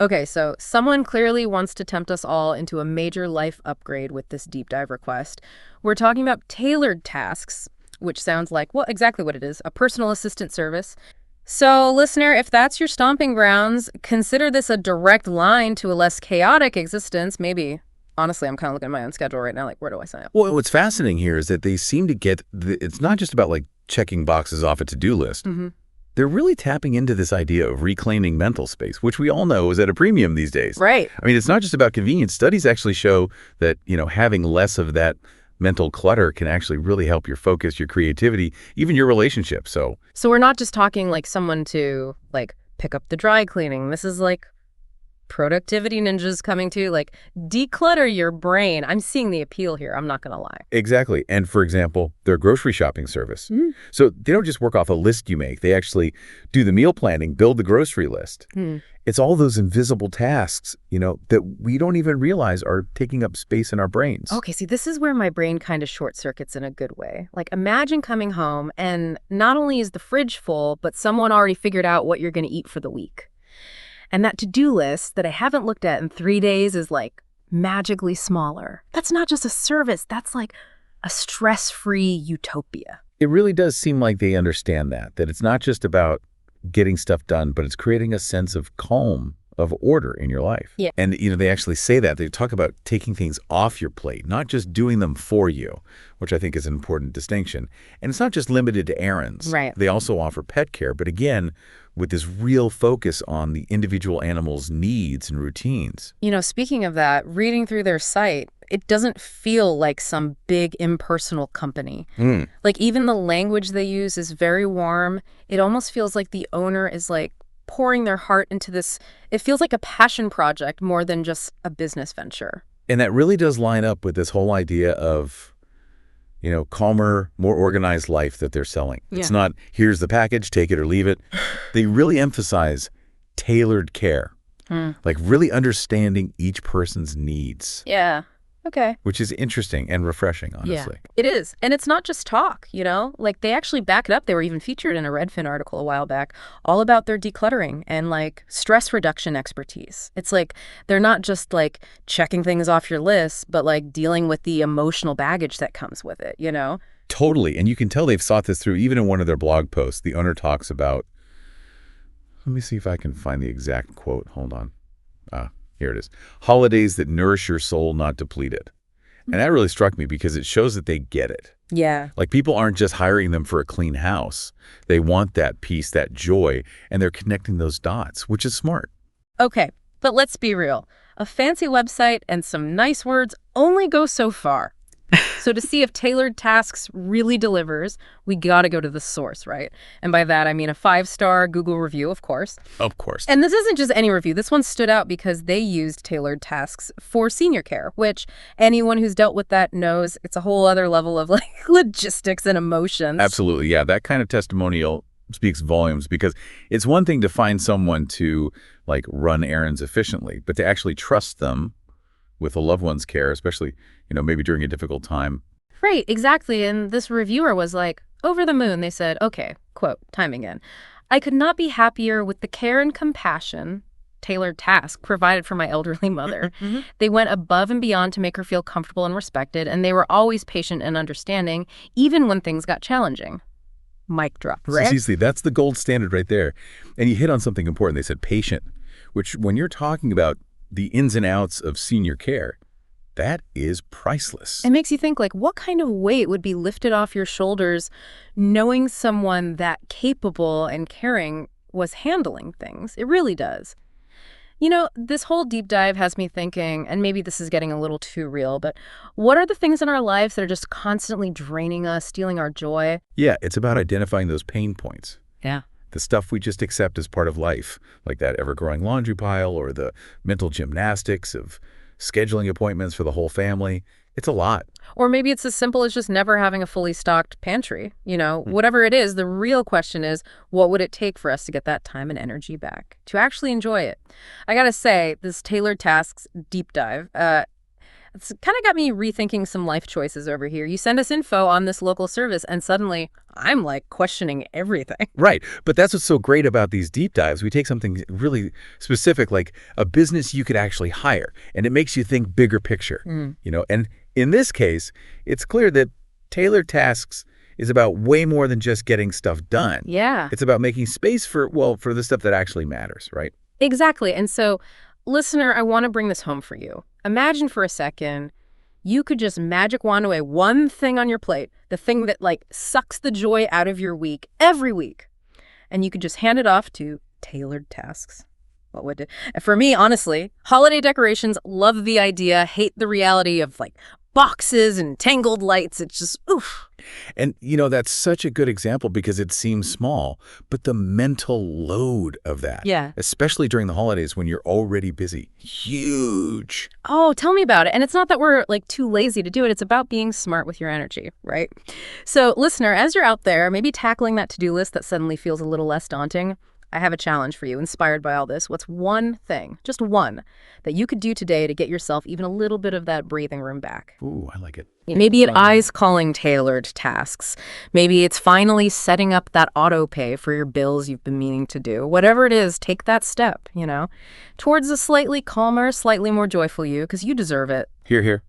Okay, so someone clearly wants to tempt us all into a major life upgrade with this deep dive request. We're talking about tailored tasks, which sounds like, well, exactly what it is, a personal assistant service. So, listener, if that's your stomping grounds, consider this a direct line to a less chaotic existence. Maybe, honestly, I'm kind of looking at my own schedule right now, like, where do I sign up? Well, what's fascinating here is that they seem to get, it's not just about like checking boxes off a to-do list. Mm-hmm. They're really tapping into this idea of reclaiming mental space, which we all know is at a premium these days. Right. I mean, it's not just about convenience. Studies actually show that, having less of that mental clutter can actually really help your focus, your creativity, even your relationship. So we're not just talking like someone to like pick up the dry cleaning. This is like productivity ninjas coming to like declutter your brain. I'm seeing the appeal here. I'm not going to lie. exactly. And for example, their grocery shopping service. So they don't just work off a list you make. They actually do the meal planning, build the grocery list. It's all those invisible tasks, that we don't even realize are taking up space in our brains. Okay, see, this is where my brain kind of short circuits in a good way. Like, imagine coming home and not only is the fridge full, but someone already figured out what you're going to eat for the week. And that to-do list that I haven't looked at in 3 days is like magically smaller. That's not just a service. That's like a stress-free utopia. It really does seem like they understand that it's not just about getting stuff done, but it's creating a sense of calm, of order in your life. Yeah. And, they actually say that. They talk about taking things off your plate, not just doing them for you, which I think is an important distinction. And it's not just limited to errands. Right. They also offer pet care, but again, with this real focus on the individual animal's needs and routines. Speaking of that, reading through their site, it doesn't feel like some big impersonal company. Like even the language they use is very warm. It almost feels like the owner is like pouring their heart into this. It feels like a passion project more than just a business venture. And that really does line up with this whole idea of, calmer, more organized life that they're selling. Yeah. It's not, here's the package, take it or leave it. They really emphasize tailored care, like really understanding each person's needs. Yeah. Okay. Which is interesting and refreshing, honestly. Yeah, it is. And it's not just talk, Like, they actually back it up. They were even featured in a Redfin article a while back, all about their decluttering and, like, stress reduction expertise. It's like they're not just, like, checking things off your list, but, like, dealing with the emotional baggage that comes with it, Totally. And you can tell they've thought this through. Even in one of their blog posts, the owner talks about, let me see if I can find the exact quote. Hold on. Here it is. Holidays that nourish your soul, not deplete it. And that really struck me because it shows that they get it. Yeah. Like people aren't just hiring them for a clean house. They want that peace, that joy, and they're connecting those dots, which is smart. Okay, but let's be real. A fancy website and some nice words only go so far. So to see if tailored tasks really delivers, we got to go to the source, right? And by that, I mean a 5-star Google review, of course. Of course. And this isn't just any review. This one stood out because they used tailored tasks for senior care, which anyone who's dealt with that knows it's a whole other level of like logistics and emotions. Absolutely. Yeah, that kind of testimonial speaks volumes because it's one thing to find someone to like run errands efficiently, but to actually trust them with a loved one's care, especially, maybe during a difficult time. Right, exactly. And this reviewer was like, over the moon. They said, okay, quote, time again. I could not be happier with the care and compassion, tailored task provided for my elderly mother. They went above and beyond to make her feel comfortable and respected, and they were always patient and understanding, even when things got challenging. Mic drop. Right? Seriously, that's the gold standard right there. And you hit on something important. They said patient, which when you're talking about the ins and outs of senior care, that is priceless. It makes you think, like, what kind of weight would be lifted off your shoulders knowing someone that capable and caring was handling things? It really does. This whole deep dive has me thinking, and maybe this is getting a little too real, but what are the things in our lives that are just constantly draining us, stealing our joy? Yeah, it's about identifying those pain points. Yeah. The stuff we just accept as part of life, like that ever-growing laundry pile or the mental gymnastics of scheduling appointments for the whole family. It's a lot. Or maybe it's as simple as just never having a fully stocked pantry. Whatever it is, the real question is, what would it take for us to get that time and energy back, to actually enjoy it? I gotta say, this tailored tasks deep dive, It's kind of got me rethinking some life choices over here. You send us info on this local service, and suddenly I'm like questioning everything. Right. But that's what's so great about these deep dives. We take something really specific, like a business you could actually hire, and it makes you think bigger picture. And in this case, it's clear that tailored tasks is about way more than just getting stuff done. Yeah. It's about making space for the stuff that actually matters, right? Exactly. And so, listener, I want to bring this home for you. Imagine for a second you could just magic wand away one thing on your plate, the thing that like sucks the joy out of your week every week, and you could just hand it off to tailored tasks. What would it? For me, honestly, holiday decorations, love the idea, hate the reality of like boxes and tangled lights. It's just, oof. And, that's such a good example because it seems small, but the mental load of that, Yeah. especially during the holidays when you're already busy, huge. Oh, tell me about it. And it's not that we're like too lazy to do it. It's about being smart with your energy, right? So, listener, as you're out there, maybe tackling that to-do list that suddenly feels a little less daunting, I have a challenge for you, inspired by all this. What's one thing, just one, that you could do today to get yourself even a little bit of that breathing room back? Ooh, I like it. Maybe it is calling tailored tasks. Maybe it's finally setting up that auto pay for your bills you've been meaning to do. Whatever it is, take that step, towards a slightly calmer, slightly more joyful you, because you deserve it. Here, here.